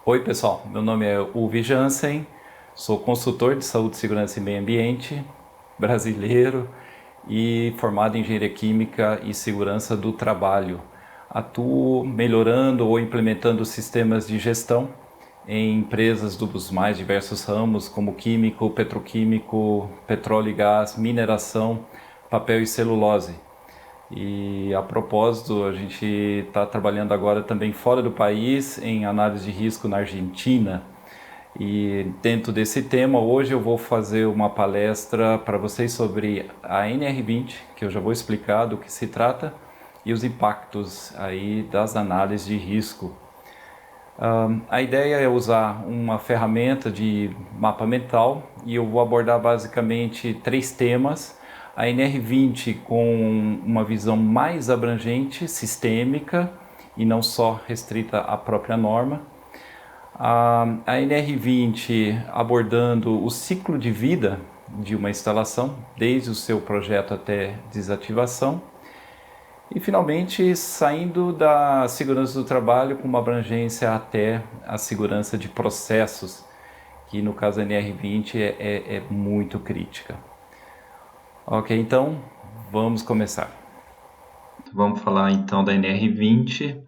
Oi pessoal, meu nome é Uwe Jansen, sou consultor de saúde, segurança e meio ambiente, brasileiro e formado em engenharia química e segurança do trabalho. Atuo melhorando ou implementando sistemas de gestão em empresas dos mais diversos ramos, como químico, petroquímico, petróleo e gás, mineração, papel e celulose. E a propósito, a gente está trabalhando agora também fora do país, em análise de risco na Argentina. E dentro desse tema, hoje eu vou fazer uma palestra para vocês sobre a NR20, que eu já vou explicar do que se trata, e os impactos aí das análises de risco. A ideia é usar uma ferramenta de mapa mental e eu vou abordar basicamente 3 temas. A NR20 com uma visão mais abrangente, sistêmica e não só restrita à própria norma. A NR20 abordando o ciclo de vida de uma instalação, desde o seu projeto até desativação. E finalmente saindo da segurança do trabalho com uma abrangência até a segurança de processos, que no caso da NR20 é muito crítica. Ok, então vamos começar. Vamos falar então da NR20,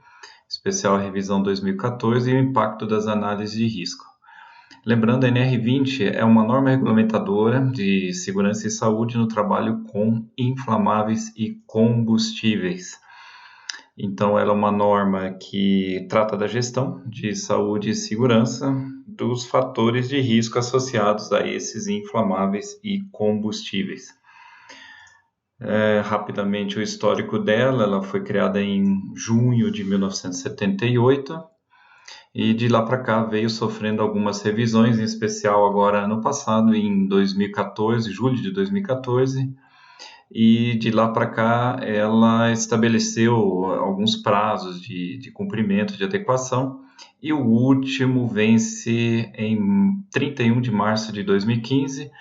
especial revisão 2014 e o impacto das análises de risco. Lembrando, a NR20 é uma norma regulamentadora de segurança e saúde no trabalho com inflamáveis e combustíveis. Então, ela é uma norma que trata da gestão de saúde e segurança dos fatores de risco associados a esses inflamáveis e combustíveis. Rapidamente o histórico dela, ela foi criada em junho de 1978 e de lá para cá veio sofrendo algumas revisões, em especial agora ano passado, em 2014, julho de 2014, e de lá para cá ela estabeleceu alguns prazos de cumprimento, de adequação, e o último vence em 31 de março de 2015,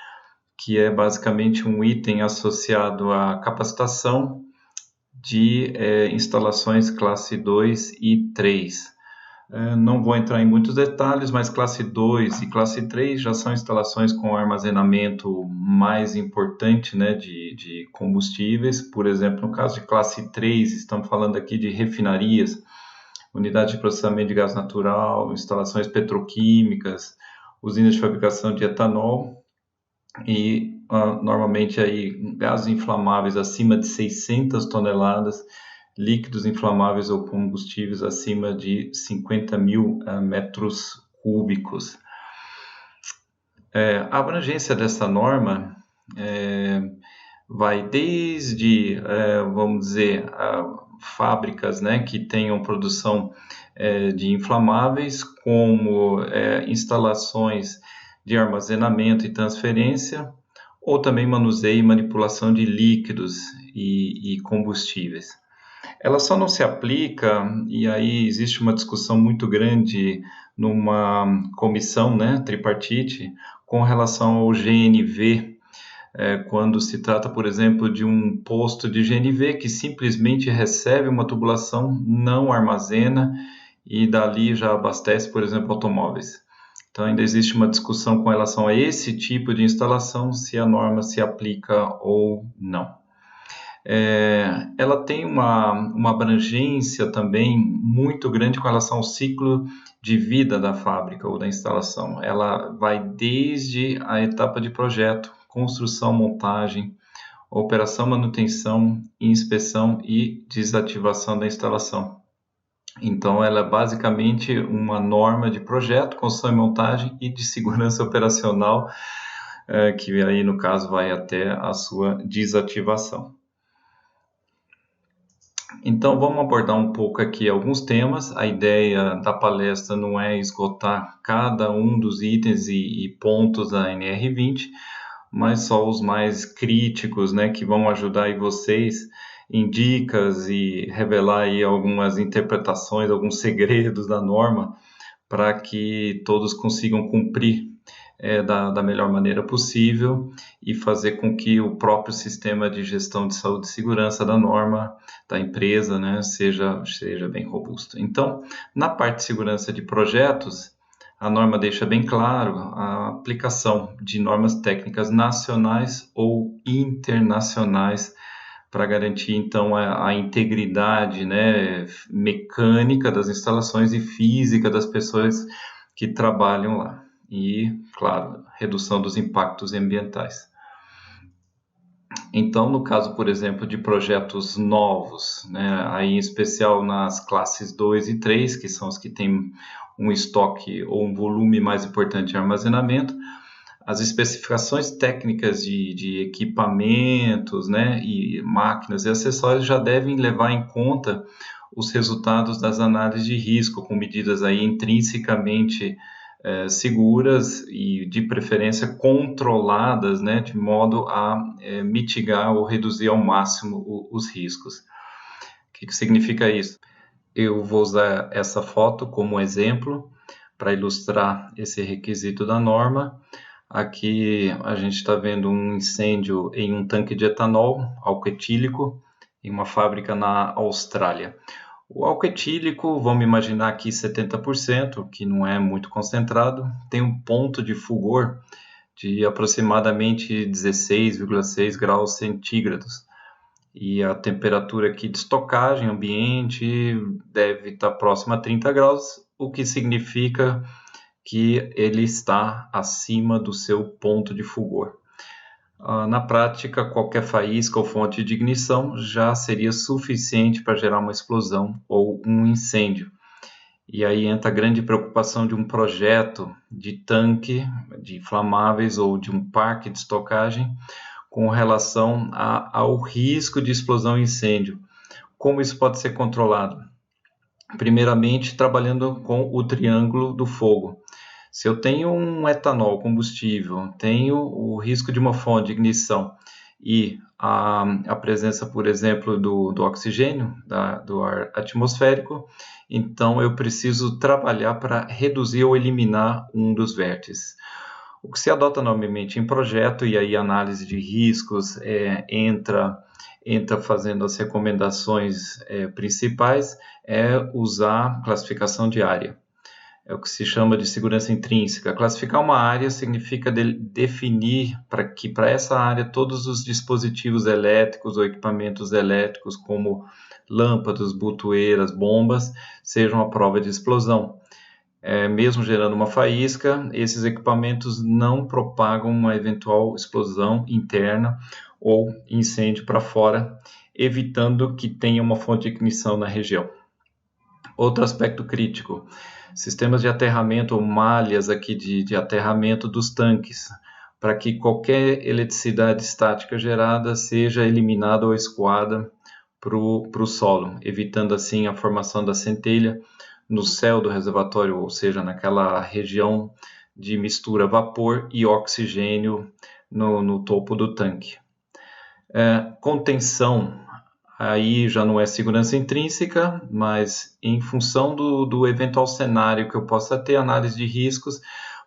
que é basicamente um item associado à capacitação de instalações classe 2 e 3. Não vou entrar em muitos detalhes, mas classe 2 e classe 3 já são instalações com armazenamento mais importante, né, de combustíveis. Por exemplo, no caso de classe 3, estamos falando aqui de refinarias, unidade de processamento de gás natural, instalações petroquímicas, usinas de fabricação de etanol e normalmente aí gases inflamáveis acima de 600 toneladas, líquidos inflamáveis ou combustíveis acima de 50 mil metros cúbicos. A abrangência dessa norma vai desde, vamos dizer, fábricas, né, que tenham produção de inflamáveis, como instalações de armazenamento e transferência, ou também manuseio e manipulação de líquidos e combustíveis. Ela só não se aplica, e aí existe uma discussão muito grande numa comissão, né, tripartite, com relação ao GNV, quando se trata, por exemplo, de um posto de GNV que simplesmente recebe uma tubulação, não armazena e dali já abastece, por exemplo, automóveis. Então, ainda existe uma discussão com relação a esse tipo de instalação, se a norma se aplica ou não. Ela tem uma abrangência também muito grande com relação ao ciclo de vida da fábrica ou da instalação. Ela vai desde a etapa de projeto, construção, montagem, operação, manutenção, inspeção e desativação da instalação. Então, ela é basicamente uma norma de projeto, construção e montagem e de segurança operacional, que aí no caso vai até a sua desativação. Então, vamos abordar um pouco aqui alguns temas. A ideia da palestra não é esgotar cada um dos itens e pontos da NR20, mas só os mais críticos, né, que vão ajudar aí vocês em dicas e revelar aí algumas interpretações, alguns segredos da norma, para que todos consigam cumprir da melhor maneira possível e fazer com que o próprio sistema de gestão de saúde e segurança da norma, da empresa, né, seja bem robusto. Então, na parte de segurança de projetos, a norma deixa bem claro a aplicação de normas técnicas nacionais ou internacionais para garantir, então, a integridade, né, mecânica das instalações e física das pessoas que trabalham lá. E, claro, redução dos impactos ambientais. Então, no caso, por exemplo, de projetos novos, né, aí em especial nas classes 2 e 3, que são os que têm um estoque ou um volume mais importante de armazenamento, as especificações técnicas de equipamentos, né, e máquinas e acessórios já devem levar em conta os resultados das análises de risco, com medidas aí intrinsecamente seguras e, de preferência, controladas, né, de modo a mitigar ou reduzir ao máximo os riscos. O que significa isso? Eu vou usar essa foto como exemplo para ilustrar esse requisito da norma. Aqui a gente está vendo um incêndio em um tanque de etanol, álcool etílico, em uma fábrica na Austrália. O álcool etílico, vamos imaginar aqui 70%, que não é muito concentrado, tem um ponto de fulgor de aproximadamente 16,6 graus centígrados. E a temperatura aqui de estocagem ambiente deve estar próxima a 30 graus, o que significa que ele está acima do seu ponto de fulgor. Na prática, qualquer faísca ou fonte de ignição já seria suficiente para gerar uma explosão ou um incêndio. E aí entra a grande preocupação de um projeto de tanque de inflamáveis ou de um parque de estocagem com relação ao risco de explosão e incêndio. Como isso pode ser controlado? Primeiramente, trabalhando com o triângulo do fogo. Se eu tenho um etanol combustível, tenho o risco de uma fonte de ignição e a presença, por exemplo, do oxigênio, do ar atmosférico, então eu preciso trabalhar para reduzir ou eliminar um dos vértices. O que se adota normalmente em projeto, e aí a análise de riscos entra fazendo as recomendações principais, é usar classificação de área. É o que se chama de segurança intrínseca. Classificar uma área significa definir que para essa área todos os dispositivos elétricos ou equipamentos elétricos, como lâmpadas, botoeiras, bombas, sejam a prova de explosão. Mesmo gerando uma faísca, esses equipamentos não propagam uma eventual explosão interna ou incêndio para fora, evitando que tenha uma fonte de ignição na região. Outro aspecto crítico: sistemas de aterramento ou malhas aqui de aterramento dos tanques, para que qualquer eletricidade estática gerada seja eliminada ou escoada para o solo, evitando assim a formação da centelha no céu do reservatório, ou seja, naquela região de mistura vapor e oxigênio no topo do tanque. Contenção, aí já não é segurança intrínseca, mas em função do eventual cenário que eu possa ter, análise de riscos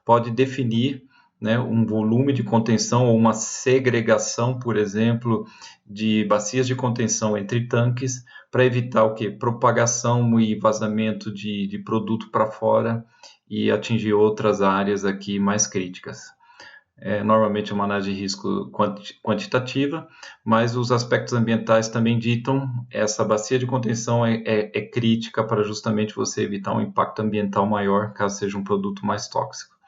pode definir, né, um volume de contenção ou uma segregação, por exemplo, de bacias de contenção entre tanques para evitar o quê? Propagação e vazamento de produto para fora e atingir outras áreas aqui mais críticas. Normalmente é uma análise de risco quantitativa, mas os aspectos ambientais também ditam essa bacia de contenção é crítica para justamente você evitar um impacto ambiental maior, caso seja um produto mais tóxico.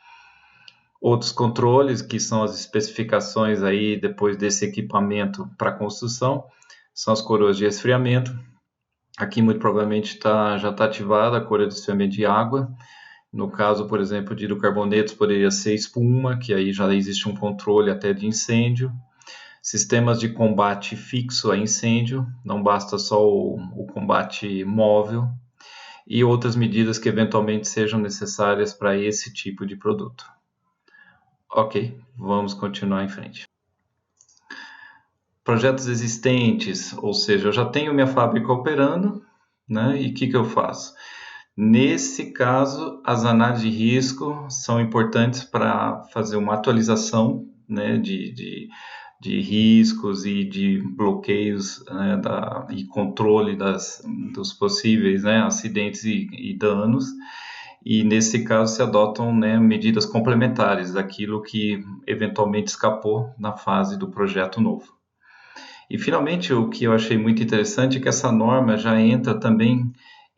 Outros controles, que são as especificações aí depois desse equipamento para construção, são as coroas de resfriamento. Aqui muito provavelmente já está ativada a coroa de resfriamento de água. No caso, por exemplo, de hidrocarbonetos, poderia ser espuma, que aí já existe um controle até de incêndio. Sistemas de combate fixo a incêndio, não basta só o combate móvel. E outras medidas que eventualmente sejam necessárias para esse tipo de produto. Ok, vamos continuar em frente. Projetos existentes, ou seja, eu já tenho minha fábrica operando, né? E o que eu faço? Nesse caso, as análises de risco são importantes para fazer uma atualização, né, de riscos e de bloqueios, né, e controle dos possíveis, né, acidentes e danos. e nesse caso se adotam, né, medidas complementares daquilo que eventualmente escapou na fase do projeto novo. E finalmente o que eu achei muito interessante é que essa norma já entra também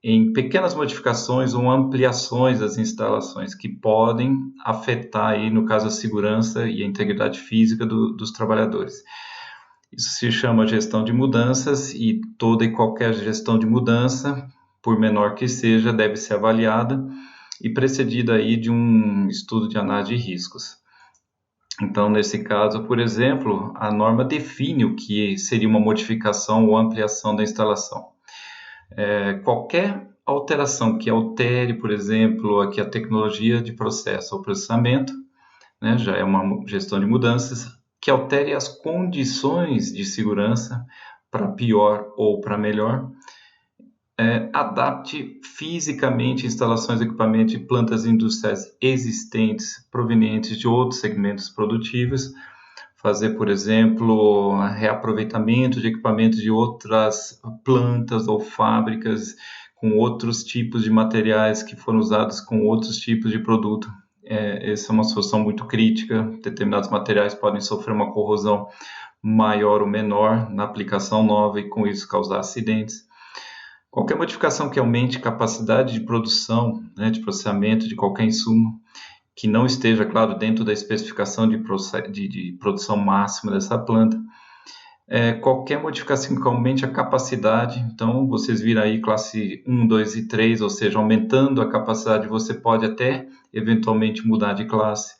em pequenas modificações ou ampliações das instalações que podem afetar aí, no caso, a segurança e a integridade física dos trabalhadores. Isso se chama gestão de mudanças e toda e qualquer gestão de mudança, por menor que seja, deve ser avaliada e precedida aí de um estudo de análise de riscos. Então, nesse caso, por exemplo, a norma define o que seria uma modificação ou ampliação da instalação. Qualquer alteração que altere, por exemplo, aqui a tecnologia de processo ou processamento, né, já é uma gestão de mudanças, que altere as condições de segurança para pior ou para melhor, adapte fisicamente instalações, equipamentos e plantas industriais existentes provenientes de outros segmentos produtivos, fazer, por exemplo, reaproveitamento de equipamentos de outras plantas ou fábricas com outros tipos de materiais que foram usados com outros tipos de produto. Essa é uma solução muito crítica. Determinados materiais podem sofrer uma corrosão maior ou menor na aplicação nova e com isso causar acidentes. Qualquer modificação que aumente capacidade de produção, né, de processamento de qualquer insumo, que não esteja, claro, dentro da especificação de produção máxima dessa planta. Qualquer modificação que aumente a capacidade, então vocês viram aí classe 1, 2 e 3, ou seja, aumentando a capacidade, você pode até eventualmente mudar de classe,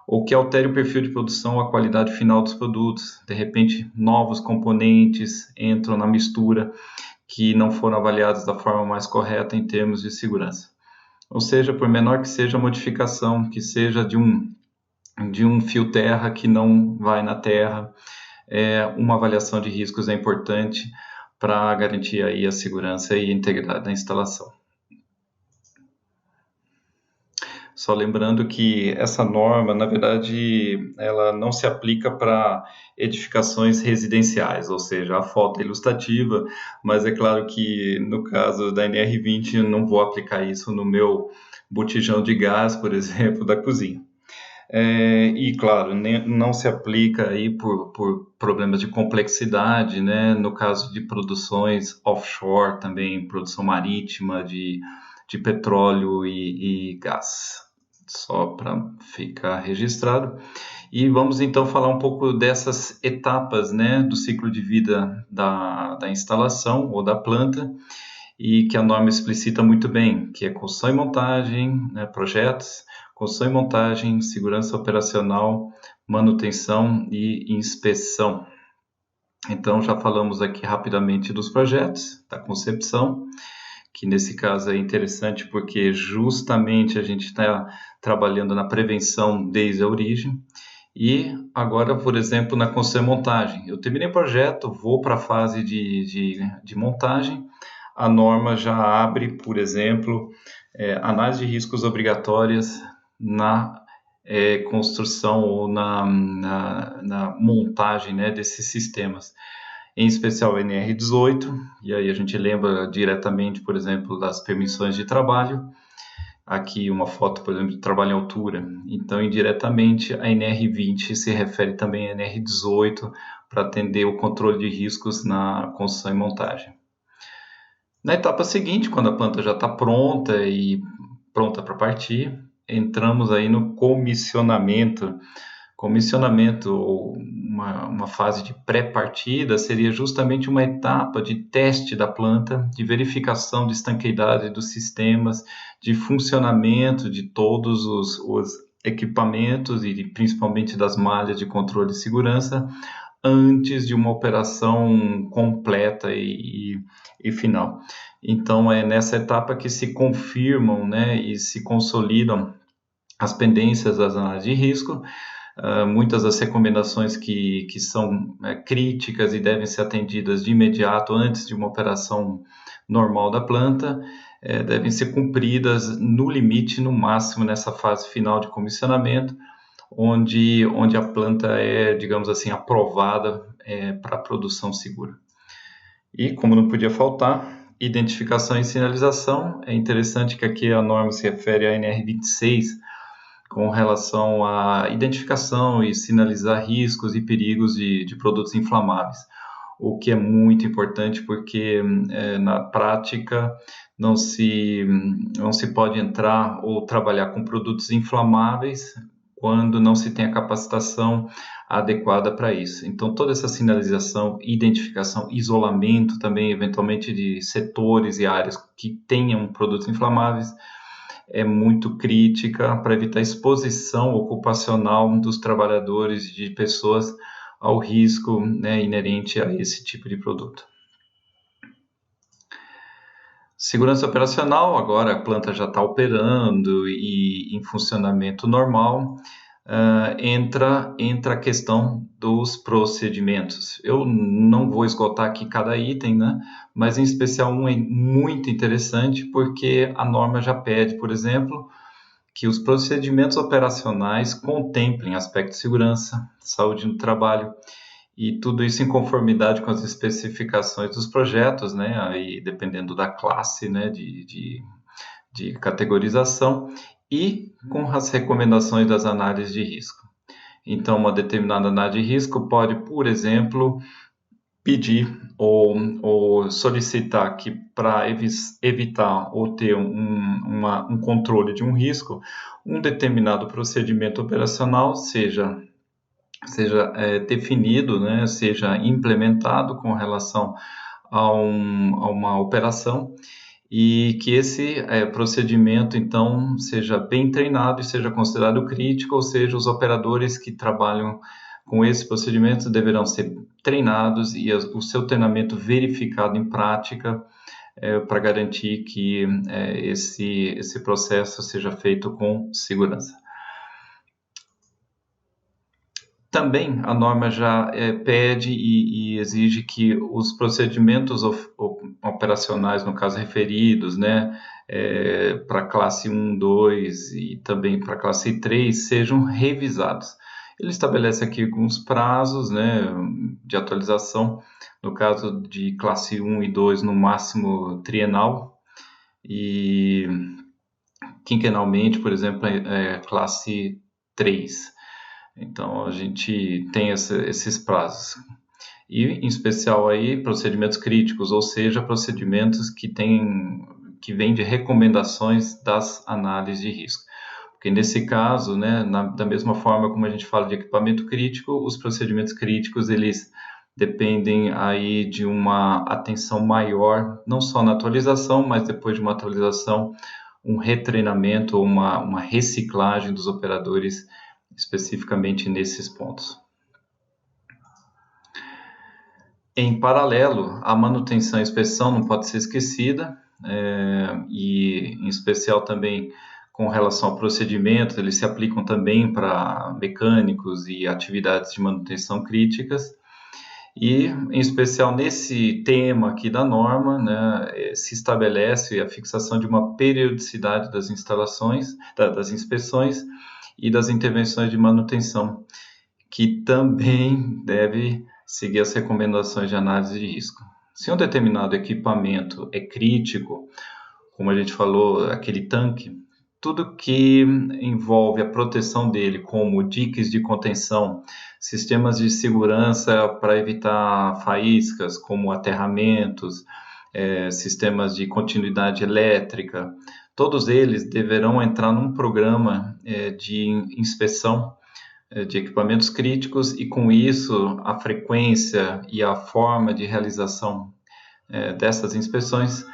ou que altere o perfil de produção ou a qualidade final dos produtos. De repente, novos componentes entram na mistura que não foram avaliados da forma mais correta em termos de segurança. Ou seja, por menor que seja a modificação, que seja de um fio terra que não vai na terra, uma avaliação de riscos é importante para garantir aí a segurança e a integridade da instalação. Só lembrando que essa norma, na verdade, ela não se aplica para edificações residenciais, ou seja, a foto é ilustrativa, mas é claro que no caso da NR20 eu não vou aplicar isso no meu botijão de gás, por exemplo, da cozinha. E claro, não se aplica aí por problemas de complexidade, né? No caso de produções offshore também, produção marítima de petróleo e gás, só para ficar registrado. E vamos então falar um pouco dessas etapas, né, do ciclo de vida da instalação ou da planta, e que a norma explicita muito bem, que é construção e montagem, né, projetos, construção e montagem, segurança operacional, manutenção e inspeção. Então, já falamos aqui rapidamente dos projetos, da concepção, que nesse caso é interessante porque justamente a gente está trabalhando na prevenção desde a origem. E agora, por exemplo, na construção e montagem. Eu terminei o projeto, vou para a fase de montagem, a norma já abre, por exemplo, análise de riscos obrigatórias na construção ou na montagem, né, desses sistemas. Em especial o NR18, e aí a gente lembra diretamente, por exemplo, das permissões de trabalho. Aqui uma foto, por exemplo, de trabalho em altura. Então, indiretamente, a NR20 se refere também a NR18 para atender o controle de riscos na construção e montagem. Na etapa seguinte, quando a planta já está pronta e pronta para partir, entramos aí no comissionamento. Comissionamento, ou uma fase de pré-partida, seria justamente uma etapa de teste da planta, de verificação de estanqueidade dos sistemas, de funcionamento de todos os equipamentos e principalmente das malhas de controle de segurança, antes de uma operação completa e final. Então, é nessa etapa que se confirmam, né, e se consolidam as pendências das análises de risco. Muitas das recomendações que são críticas e devem ser atendidas de imediato antes de uma operação normal da planta, devem ser cumpridas no limite, no máximo, nessa fase final de comissionamento, onde a planta é, digamos assim, aprovada para produção segura. E, como não podia faltar, identificação e sinalização. É interessante que aqui a norma se refere à NR26 com relação à identificação e sinalizar riscos e perigos de produtos inflamáveis, o que é muito importante porque na prática não se pode entrar ou trabalhar com produtos inflamáveis quando não se tem a capacitação adequada para isso. Então, toda essa sinalização, identificação, isolamento também, eventualmente, de setores e áreas que tenham produtos inflamáveis, é muito crítica para evitar a exposição ocupacional dos trabalhadores, de pessoas, ao risco, né, inerente a esse tipo de produto. Segurança operacional, agora a planta já está operando e em funcionamento normal, entra a questão dos procedimentos. Eu não vou esgotar aqui cada item, né? Mas em especial um é muito interessante porque a norma já pede, por exemplo, que os procedimentos operacionais contemplem aspectos de segurança, saúde no trabalho, e tudo isso em conformidade com as especificações dos projetos, né? Aí dependendo da classe, né? De categorização e com as recomendações das análises de risco. Então, uma determinada análise de risco pode, por exemplo, pedir ou solicitar que para evitar ou ter um controle de um risco, um determinado procedimento operacional seja definido, né, seja implementado com relação a uma operação e que esse procedimento, então, seja bem treinado e seja considerado crítico, ou seja, os operadores que trabalham com esse procedimento deverão ser treinados e o seu treinamento verificado em prática para garantir que esse processo seja feito com segurança. Também a norma já pede e exige que os procedimentos operacionais, no caso referidos, né, para a classe 1, 2 e também para a classe 3, sejam revisados. Ele estabelece aqui alguns prazos, né, de atualização, no caso de classe 1 e 2, no máximo trienal, e quinquenalmente, por exemplo, classe 3. Então, a gente tem esses prazos. E, em especial, aí, procedimentos críticos, ou seja, procedimentos que vêm de recomendações das análises de risco. Porque, nesse caso, né, da mesma forma como a gente fala de equipamento crítico, os procedimentos críticos, eles dependem aí de uma atenção maior, não só na atualização, mas depois de uma atualização, um retreinamento ou uma reciclagem dos operadores especificamente nesses pontos. Em paralelo, a manutenção e inspeção não pode ser esquecida, e em especial também com relação ao procedimento, eles se aplicam também para mecânicos e atividades de manutenção críticas, e em especial nesse tema aqui da norma, né, se estabelece a fixação de uma periodicidade das instalações, das inspeções e das intervenções de manutenção, que também deve seguir as recomendações de análise de risco. Se um determinado equipamento é crítico, como a gente falou, aquele tanque, tudo que envolve a proteção dele, como diques de contenção, sistemas de segurança para evitar faíscas, como aterramentos, sistemas de continuidade elétrica, todos eles deverão entrar num programa de inspeção de equipamentos críticos e, com isso, a frequência e a forma de realização dessas inspeções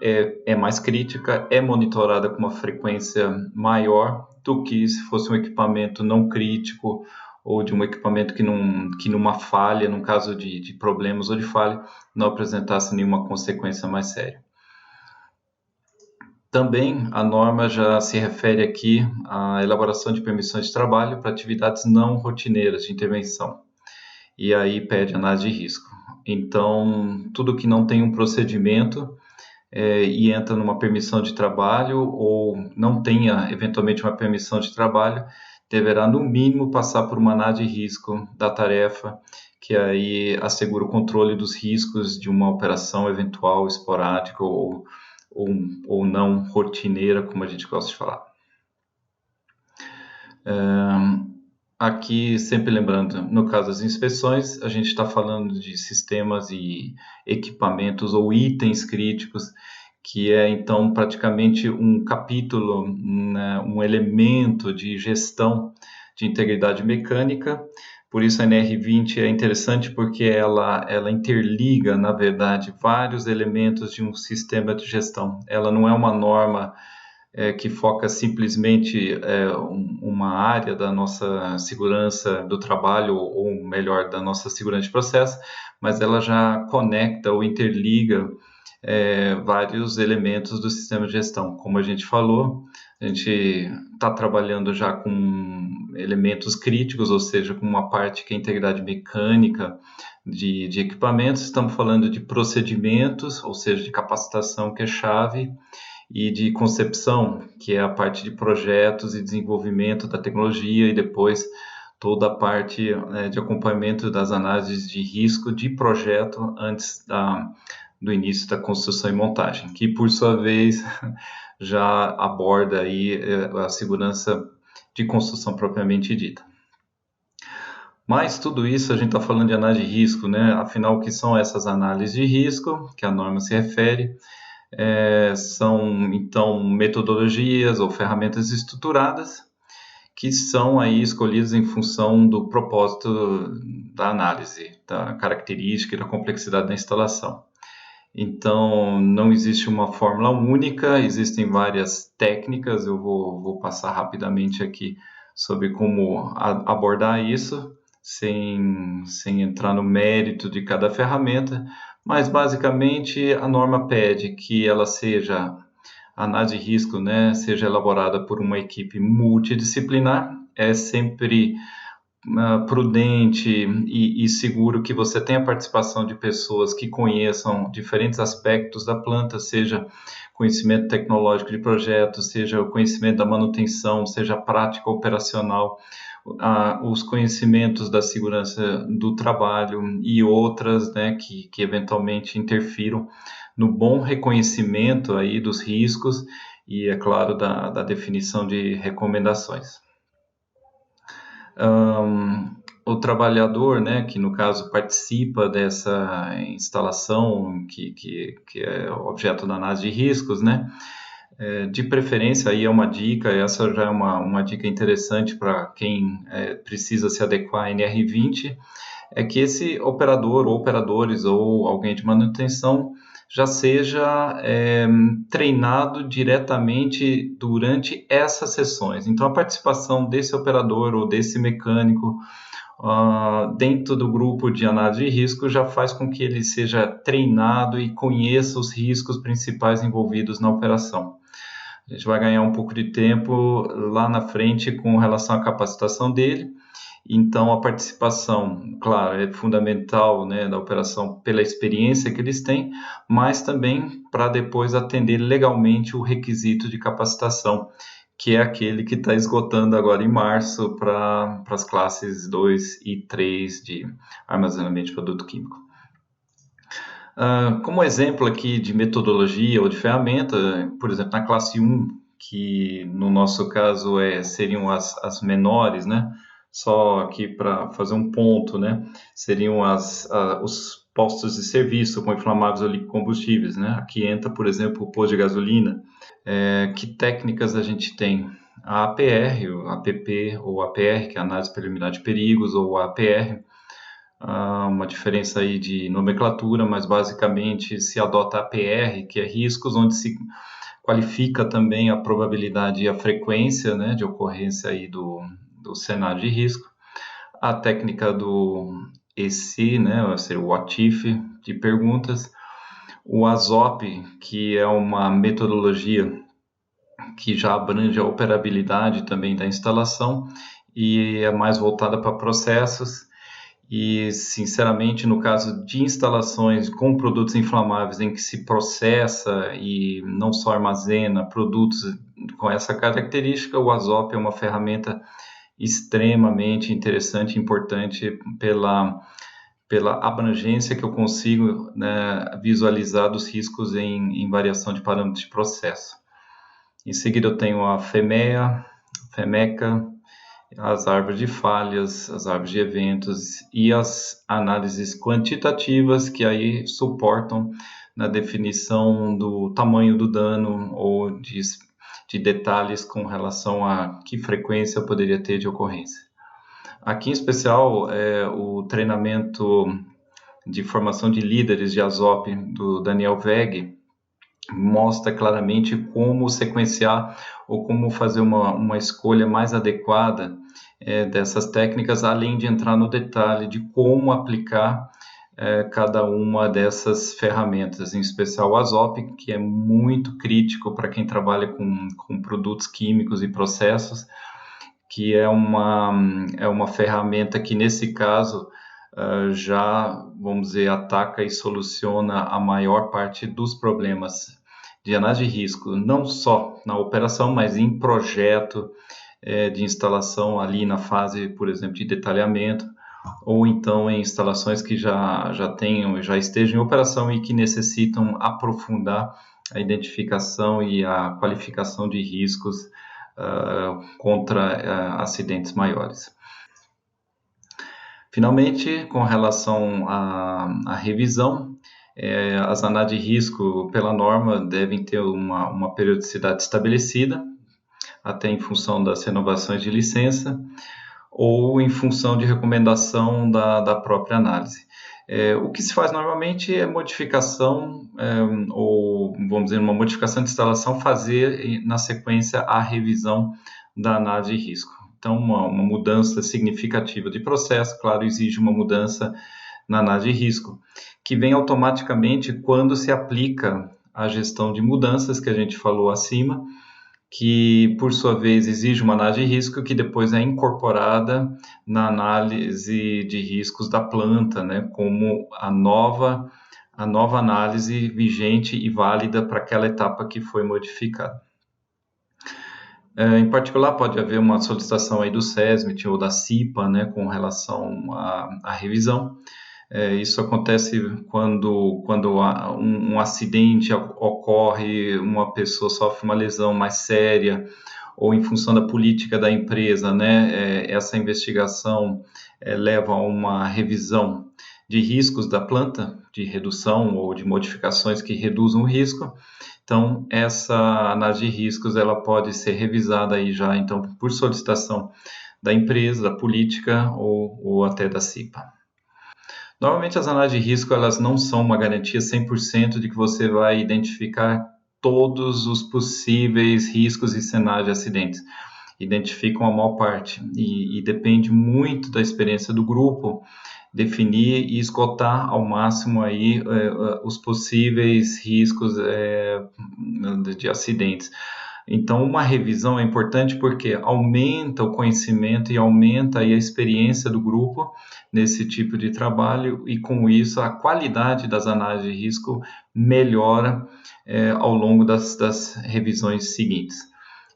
é mais crítica, é monitorada com uma frequência maior do que se fosse um equipamento não crítico ou de um equipamento que numa falha, num caso de problemas ou de falha, não apresentasse nenhuma consequência mais séria. Também a norma já se refere aqui à elaboração de permissões de trabalho para atividades não rotineiras de intervenção. E aí pede análise de risco. Então, tudo que não tem um procedimento e entra numa permissão de trabalho ou não tenha eventualmente uma permissão de trabalho, deverá no mínimo passar por uma análise de risco da tarefa que aí assegura o controle dos riscos de uma operação eventual, esporádica ou não rotineira, como a gente gosta de falar. Aqui, sempre lembrando, no caso das inspeções, a gente está falando de sistemas e equipamentos ou itens críticos, que é então praticamente um capítulo, né, um elemento de gestão de integridade mecânica. Por isso a NR20 é interessante porque ela interliga, na verdade, vários elementos de um sistema de gestão. Ela não é uma norma que foca simplesmente uma área da nossa segurança do trabalho, ou melhor, da nossa segurança de processo, mas ela já conecta ou interliga vários elementos do sistema de gestão. Como a gente falou, a gente está trabalhando já com elementos críticos, ou seja, com uma parte que é a integridade mecânica de equipamentos. Estamos falando de procedimentos, ou seja, de capacitação, que é chave, e de concepção, que é a parte de projetos e desenvolvimento da tecnologia, e depois toda a parte de acompanhamento das análises de risco de projeto antes do início da construção e montagem, que por sua vez já aborda aí a segurança de construção propriamente dita. Mas tudo isso a gente está falando de análise de risco, né? Afinal, o que são essas análises de risco, que a norma se refere? São então metodologias ou ferramentas estruturadas que são aí escolhidas em função do propósito da análise, da característica e da complexidade da instalação. Então, não existe uma fórmula única, existem várias técnicas. Eu vou passar rapidamente aqui sobre como abordar isso, sem entrar no mérito de cada ferramenta, mas basicamente a norma pede que ela seja, a análise de risco, né, seja elaborada por uma equipe multidisciplinar. É sempre prudente e seguro que você tenha a participação de pessoas que conheçam diferentes aspectos da planta, seja conhecimento tecnológico de projetos, seja o conhecimento da manutenção, seja a prática operacional, os conhecimentos da segurança do trabalho e outras, né, que eventualmente interfiram no bom reconhecimento aí dos riscos e, é claro, da definição de recomendações. O trabalhador, né, que no caso participa dessa instalação que é objeto da análise de riscos, né, de preferência, aí é uma dica, essa já é uma dica interessante para quem precisa se adequar à NR20, é que esse operador ou operadores ou alguém de manutenção já seja treinado diretamente durante essas sessões. Então, a participação desse operador ou desse mecânico dentro do grupo de análise de risco já faz com que ele seja treinado e conheça os riscos principais envolvidos na operação. A gente vai ganhar um pouco de tempo lá na frente com relação à capacitação dele. Então, a participação, claro, é fundamental, né, da operação pela experiência que eles têm, mas também para depois atender legalmente o requisito de capacitação, que é aquele que está esgotando agora em março para as classes 2 e 3 de armazenamento de produto químico. Como exemplo aqui de metodologia ou de ferramenta, por exemplo, na classe 1, que no nosso caso seriam as menores, né? Só aqui para fazer um ponto, né? Seriam os postos de serviço com inflamáveis ou combustíveis, né? Aqui entra, por exemplo, o posto de gasolina. Que técnicas a gente tem? A APR, o APP ou APR, que é a análise preliminar de perigos, ou a APR, uma diferença aí de nomenclatura, mas basicamente se adota a APR, que é riscos, onde se qualifica também a probabilidade e a frequência, né, de ocorrência aí do cenário de risco. A técnica do EC, né, ou seja, o OTIF de perguntas. O ASOP, que é uma metodologia que já abrange a operabilidade também da instalação e é mais voltada para processos. E, sinceramente, no caso de instalações com produtos inflamáveis em que se processa e não só armazena produtos com essa característica, o ASOP é uma ferramenta extremamente interessante e importante pela pela abrangência que eu consigo, né, visualizar dos riscos em variação de parâmetros de processo. Em seguida eu tenho a FEMEA, FEMECA, as árvores de falhas, as árvores de eventos e as análises quantitativas que aí suportam na definição do tamanho do dano ou de detalhes com relação a que frequência poderia ter de ocorrência. Aqui em especial, o treinamento de formação de líderes de ASOP do Daniel Weg mostra claramente como sequenciar ou como fazer uma escolha mais adequada dessas técnicas, além de entrar no detalhe de como aplicar cada uma dessas ferramentas, em especial o ASOP, que é muito crítico para quem trabalha com produtos químicos e processos, que é uma ferramenta que, nesse caso, já, vamos dizer, ataca e soluciona a maior parte dos problemas de análise de risco, não só na operação, mas em projeto de instalação ali na fase, por exemplo, de detalhamento, ou então em instalações que já estejam em operação e que necessitam aprofundar a identificação e a qualificação de riscos contra acidentes maiores. Finalmente, com relação à revisão, as análises de risco, pela norma, devem ter uma periodicidade estabelecida, até em função das renovações de licença, ou em função de recomendação da própria análise. O que se faz normalmente é modificação, ou vamos dizer, uma modificação de instalação, fazer na sequência a revisão da análise de risco. Então, uma mudança significativa de processo, claro, exige uma mudança na análise de risco, que vem automaticamente quando se aplica a gestão de mudanças, que a gente falou acima, que, por sua vez, exige uma análise de risco que depois é incorporada na análise de riscos da planta, né, como a nova análise vigente e válida para aquela etapa que foi modificada. Em particular, pode haver uma solicitação aí do SESMIT ou da CIPA, né, com relação à revisão. Isso acontece quando um acidente ocorre, uma pessoa sofre uma lesão mais séria, ou em função da política da empresa, né, essa investigação leva a uma revisão de riscos da planta, de redução ou de modificações que reduzam o risco. Então, essa análise de riscos ela pode ser revisada aí já, então, por solicitação da empresa, da política ou até da CIPA. Normalmente, as análises de risco elas não são uma garantia 100% de que você vai identificar todos os possíveis riscos e cenários de acidentes. Identificam a maior parte e depende muito da experiência do grupo definir e esgotar ao máximo aí os possíveis riscos de acidentes. Então, uma revisão é importante porque aumenta o conhecimento e aumenta aí a experiência do grupo nesse tipo de trabalho e, com isso, a qualidade das análises de risco melhora ao longo das revisões seguintes.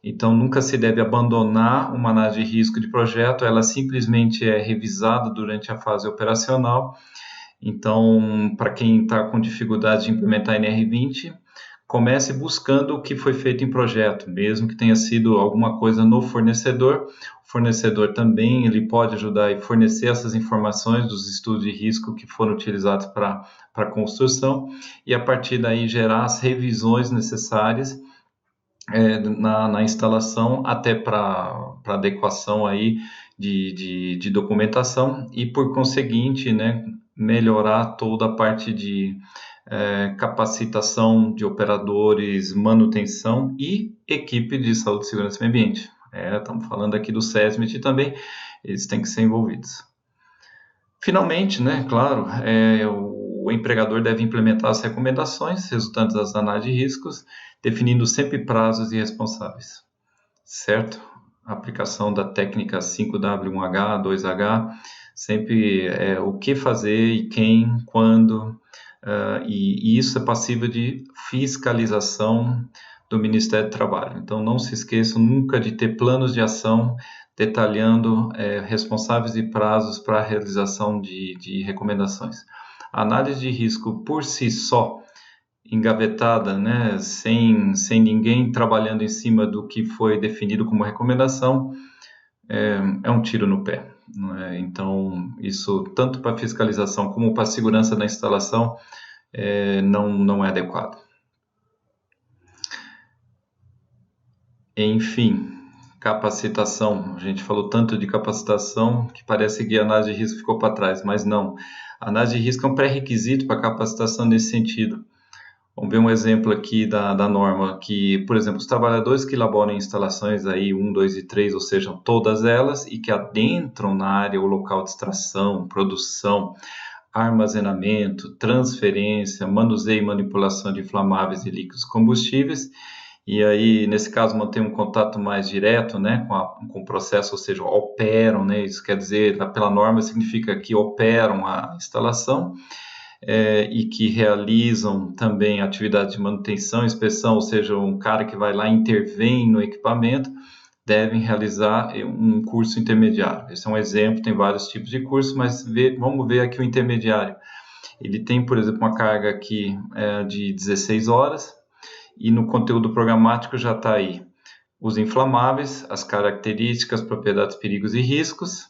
Então, nunca se deve abandonar uma análise de risco de projeto, ela simplesmente é revisada durante a fase operacional. Então, para quem está com dificuldade de implementar NR20, comece buscando o que foi feito em projeto, mesmo que tenha sido alguma coisa no fornecedor. O fornecedor também ele pode ajudar e fornecer essas informações dos estudos de risco que foram utilizados para a construção e, a partir daí, gerar as revisões necessárias na instalação, até para adequação aí de documentação e, por conseguinte, né, melhorar toda a parte de capacitação de operadores, manutenção e equipe de saúde, segurança e meio ambiente. Estamos falando aqui do SESMIT também, eles têm que ser envolvidos. Finalmente, né, claro, o empregador deve implementar as recomendações resultantes das análises de riscos, definindo sempre prazos e responsáveis, certo? A aplicação da técnica 5W1H, 2H, sempre o que fazer e quem, quando, e isso é passível de fiscalização do Ministério do Trabalho. Então, não se esqueçam nunca de ter planos de ação detalhando responsáveis e prazos para a realização de recomendações. A análise de risco por si só, engavetada, né, sem ninguém trabalhando em cima do que foi definido como recomendação, é um tiro no pé. Né? Então, isso tanto para fiscalização como para a segurança da instalação não é adequado. Enfim, capacitação. A gente falou tanto de capacitação que parece que a análise de risco ficou para trás, mas não. A análise de risco é um pré-requisito para a capacitação nesse sentido. Vamos ver um exemplo aqui da norma, que, por exemplo, os trabalhadores que elaboram instalações aí 1, 2 e 3, ou seja, todas elas, e que adentram na área ou local de extração, produção, armazenamento, transferência, manuseio e manipulação de inflamáveis e líquidos combustíveis, e aí, nesse caso, mantém um contato mais direto, né, com o processo, ou seja, operam, né, isso quer dizer, pela norma, significa que operam a instalação, e que realizam também atividade de manutenção, inspeção, ou seja, um cara que vai lá e intervém no equipamento, devem realizar um curso intermediário. Esse é um exemplo, tem vários tipos de cursos, mas vamos ver aqui o intermediário. Ele tem, por exemplo, uma carga aqui de 16 horas, e no conteúdo programático já está aí os inflamáveis, as características, propriedades, perigos e riscos.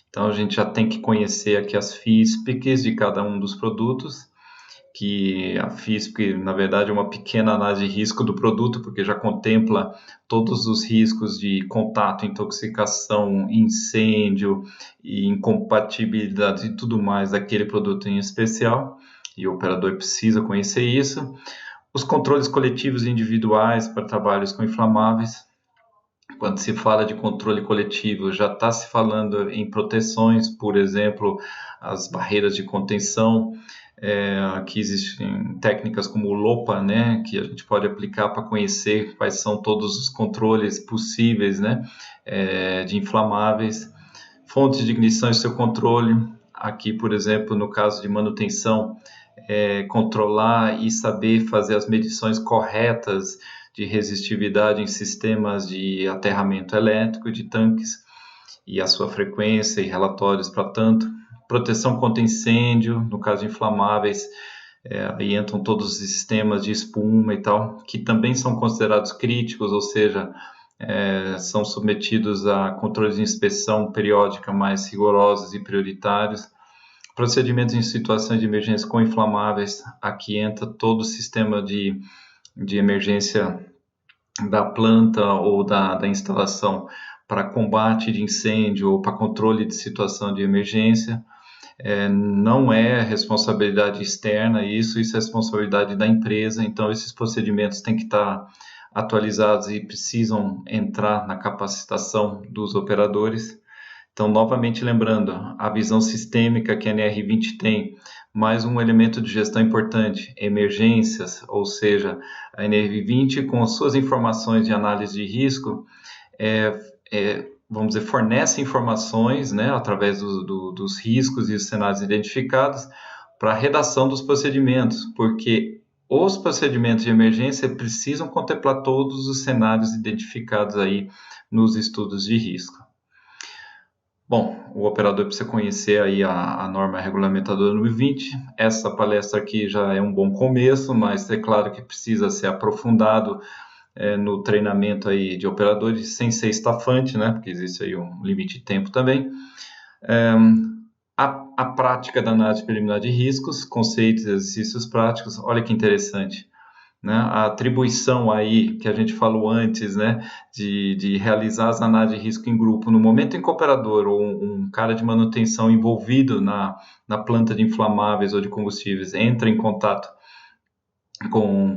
Então, a gente já tem que conhecer aqui as FISPICs de cada um dos produtos, que a FISP, na verdade, é uma pequena análise de risco do produto, porque já contempla todos os riscos de contato, intoxicação, incêndio e incompatibilidade e tudo mais daquele produto em especial, e o operador precisa conhecer isso. Os controles coletivos e individuais para trabalhos com inflamáveis. Quando se fala de controle coletivo, já está se falando em proteções, por exemplo, as barreiras de contenção. Aqui existem técnicas como o LOPA, né, que a gente pode aplicar para conhecer quais são todos os controles possíveis, né, de inflamáveis. Fontes de ignição e seu controle. Aqui, por exemplo, no caso de manutenção, controlar e saber fazer as medições corretas de resistividade em sistemas de aterramento elétrico de tanques e a sua frequência e relatórios para tanto. Proteção contra incêndio, no caso de inflamáveis, aí entram todos os sistemas de espuma e tal, que também são considerados críticos, ou seja, são submetidos a controles de inspeção periódica mais rigorosos e prioritários. Procedimentos em situações de emergência com inflamáveis, aqui entra todo o sistema de emergência da planta ou da instalação para combate de incêndio ou para controle de situação de emergência. Não é responsabilidade externa isso é responsabilidade da empresa, então esses procedimentos têm que estar atualizados e precisam entrar na capacitação dos operadores. Então, novamente lembrando, a visão sistêmica que a NR20 tem, mais um elemento de gestão importante, emergências, ou seja, a NR20 com as suas informações de análise de risco, vamos dizer, fornece informações, né, através dos riscos e os cenários identificados para a redação dos procedimentos, porque os procedimentos de emergência precisam contemplar todos os cenários identificados aí nos estudos de risco. Bom, o operador precisa conhecer aí a norma regulamentadora número 20. Essa palestra aqui já é um bom começo, mas é claro que precisa ser aprofundado no treinamento aí de operadores, sem ser estafante, né? Porque existe aí um limite de tempo também. A prática da análise preliminar de riscos, conceitos e exercícios práticos, olha que interessante. Né, a atribuição aí que a gente falou antes, né, de realizar as análises de risco em grupo, no momento em que o operador ou um cara de manutenção envolvido na planta de inflamáveis ou de combustíveis entra em contato com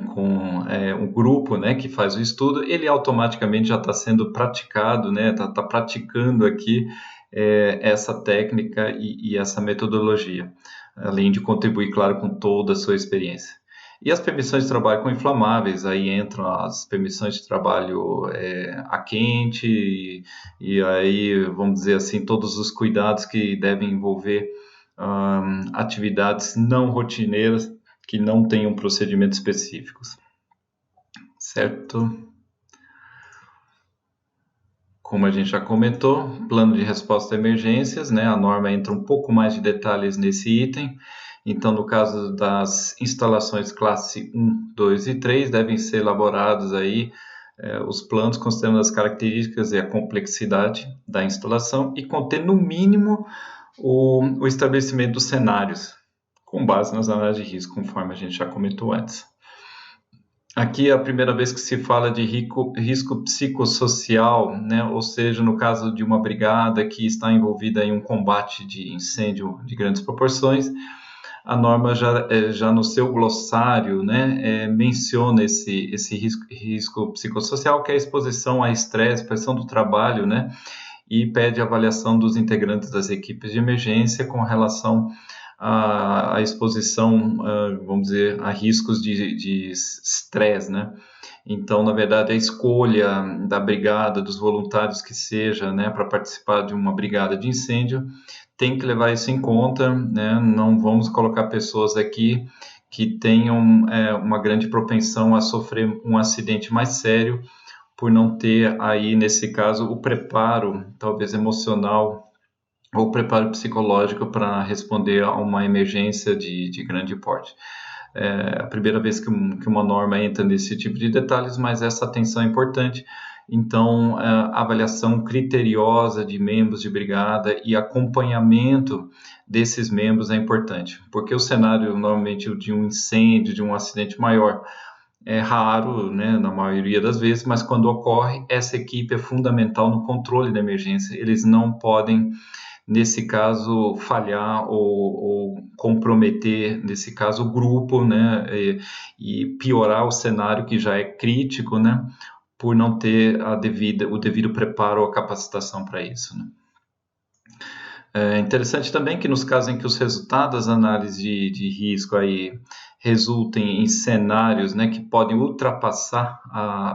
um grupo, né, que faz o estudo, ele automaticamente já está sendo praticado, né, tá praticando aqui essa técnica e essa metodologia, além de contribuir, claro, com toda a sua experiência. E as permissões de trabalho com inflamáveis, aí entram as permissões de trabalho a quente, e aí, vamos dizer assim, todos os cuidados que devem envolver atividades não rotineiras que não tenham procedimentos específicos. certo? Como a gente já comentou, plano de resposta a emergências, né? A norma entra um pouco mais de detalhes nesse item. Então, no caso das instalações classe 1, 2 e 3, devem ser elaborados aí os planos considerando as características e a complexidade da instalação e conter, no mínimo, o estabelecimento dos cenários, com base nas análises de risco, conforme a gente já comentou antes. Aqui é a primeira vez que se fala de risco psicossocial, né? Ou seja, no caso de uma brigada que está envolvida em um combate de incêndio de grandes proporções, a norma já no seu glossário, né, menciona esse risco psicossocial, que é a exposição a estresse, pressão do trabalho, né, e pede avaliação dos integrantes das equipes de emergência com relação à exposição, vamos dizer, a riscos de estresse, né? Então, na verdade, a escolha da brigada, dos voluntários que seja, né, para participar de uma brigada de incêndio, tem que levar isso em conta, né? Não vamos colocar pessoas aqui que tenham uma grande propensão a sofrer um acidente mais sério, por não ter aí, nesse caso, o preparo, talvez emocional, ou preparo psicológico para responder a uma emergência de grande porte. É a primeira vez que uma norma entra nesse tipo de detalhes, mas essa atenção é importante. Então, a avaliação criteriosa de membros de brigada e acompanhamento desses membros é importante, porque o cenário, normalmente, de um incêndio, de um acidente maior, é raro, né, na maioria das vezes, mas quando ocorre, essa equipe é fundamental no controle da emergência. Eles não podem, nesse caso, falhar ou comprometer, nesse caso, o grupo, né, e piorar o cenário que já é crítico, né, por não ter o devido preparo ou capacitação para isso, né. É interessante também que nos casos em que os resultados das análises de risco aí resultem em cenários, né, que podem ultrapassar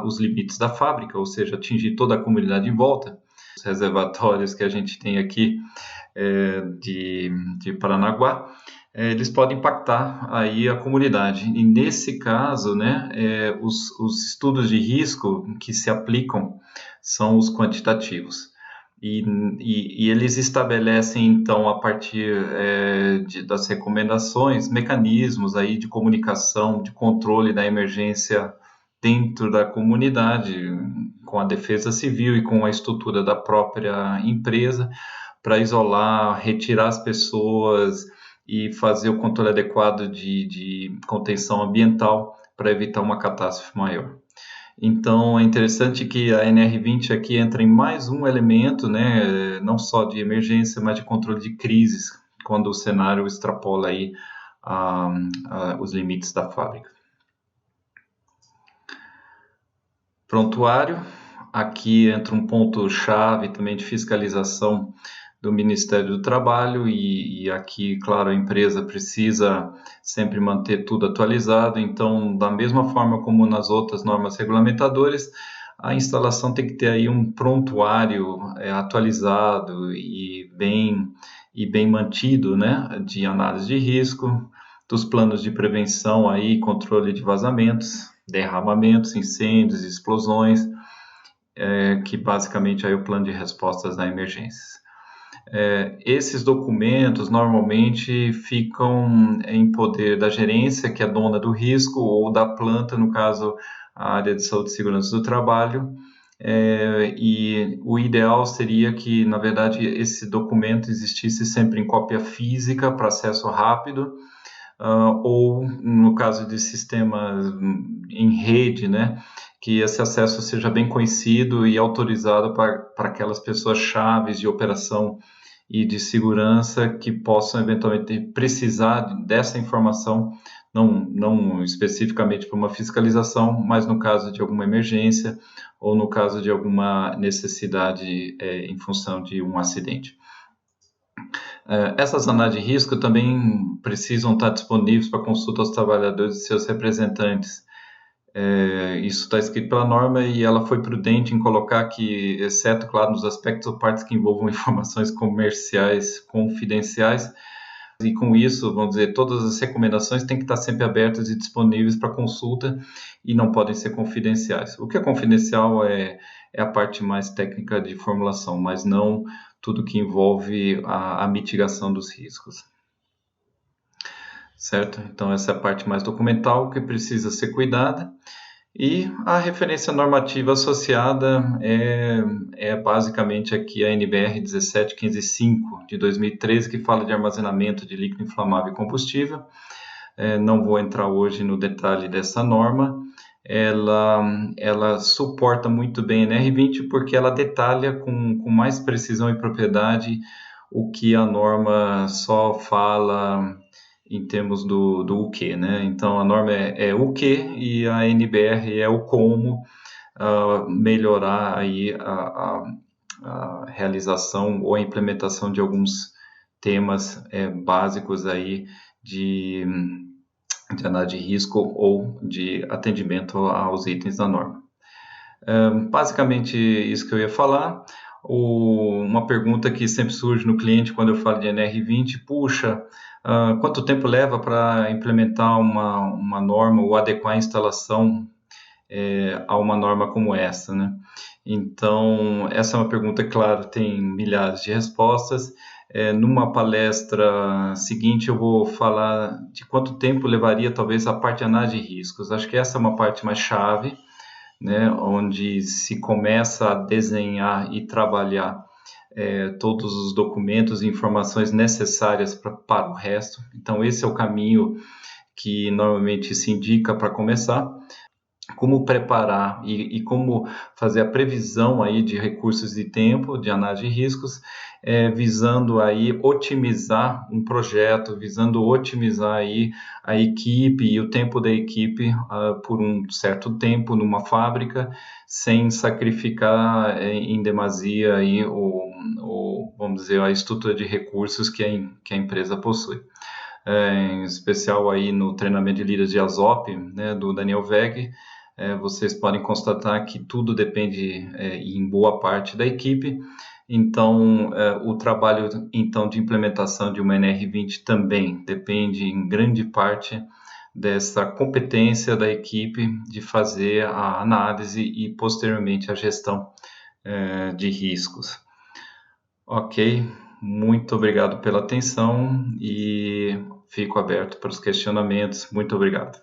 os limites da fábrica, ou seja, atingir toda a comunidade em volta, os reservatórios que a gente tem aqui de Paranaguá, eles podem impactar aí a comunidade. E nesse caso, né, os estudos de risco que se aplicam são os quantitativos. E eles estabelecem, então, a partir das recomendações, mecanismos aí de comunicação, de controle da emergência dentro da comunidade, com a defesa civil e com a estrutura da própria empresa, para isolar, retirar as pessoas e fazer o controle adequado de contenção ambiental para evitar uma catástrofe maior. Então, é interessante que a NR20 aqui entra em mais um elemento, né, não só de emergência, mas de controle de crises, quando o cenário extrapola aí os limites da fábrica. Prontuário, aqui entra um ponto-chave também de fiscalização do Ministério do Trabalho e aqui, claro, a empresa precisa sempre manter tudo atualizado, então, da mesma forma como nas outras normas regulamentadoras, a instalação tem que ter aí um prontuário atualizado e bem mantido, né, de análise de risco, dos planos de prevenção aí, controle de vazamentos, derramamentos, incêndios, explosões, que basicamente é o plano de respostas a emergências. Esses documentos normalmente ficam em poder da gerência, que é dona do risco, ou da planta, no caso, a área de saúde e segurança do trabalho, e o ideal seria que, na verdade, esse documento existisse sempre em cópia física para acesso rápido, ou, no caso de sistemas em rede, né, que esse acesso seja bem conhecido e autorizado para aquelas pessoas chaves de operação e de segurança que possam eventualmente precisar dessa informação, não especificamente para uma fiscalização, mas no caso de alguma emergência ou no caso de alguma necessidade em função de um acidente. Essas análises de risco também precisam estar disponíveis para consulta aos trabalhadores e seus representantes. Isso está escrito pela norma e ela foi prudente em colocar que, exceto, claro, nos aspectos ou partes que envolvam informações comerciais confidenciais, e com isso, vamos dizer, todas as recomendações têm que estar sempre abertas e disponíveis para consulta e não podem ser confidenciais. O que é confidencial é a parte mais técnica de formulação, mas não tudo que envolve a mitigação dos riscos. Certo? Então, essa é a parte mais documental que precisa ser cuidada. E a referência normativa associada é basicamente aqui a NBR 17155 de 2013, que fala de armazenamento de líquido inflamável e combustível. Não vou entrar hoje no detalhe dessa norma. Ela suporta muito bem a NR20 porque ela detalha com mais precisão e propriedade o que a norma só fala em termos do o que, né? Então, a norma é o que e a NBR é o como melhorar aí a realização ou a implementação de alguns temas básicos aí de análise de risco ou de atendimento aos itens da norma. Basicamente, isso que eu ia falar. Uma pergunta que sempre surge no cliente quando eu falo de NR20, puxa, quanto tempo leva para implementar uma norma ou adequar a instalação a uma norma como essa, né? Então, essa é uma pergunta, claro, tem milhares de respostas. Numa palestra seguinte, eu vou falar de quanto tempo levaria, talvez, a parte de análise de riscos. Acho que essa é uma parte mais chave, né, onde se começa a desenhar e trabalhar todos os documentos e informações necessárias para o resto. Então, esse é o caminho que normalmente se indica para começar. Como preparar e como fazer a previsão aí de recursos de tempo, de análise de riscos, visando aí otimizar um projeto, visando otimizar aí a equipe e o tempo da equipe por um certo tempo numa fábrica, sem sacrificar em demasia aí vamos dizer, a estrutura de recursos que a empresa possui. Em especial aí no treinamento de líderes de ASOP, né, do Daniel Weg, vocês podem constatar que tudo depende em boa parte da equipe. Então, o trabalho então de implementação de uma NR20 também depende em grande parte dessa competência da equipe de fazer a análise e posteriormente a gestão de riscos. Ok, muito obrigado pela atenção e fico aberto para os questionamentos. Muito obrigado.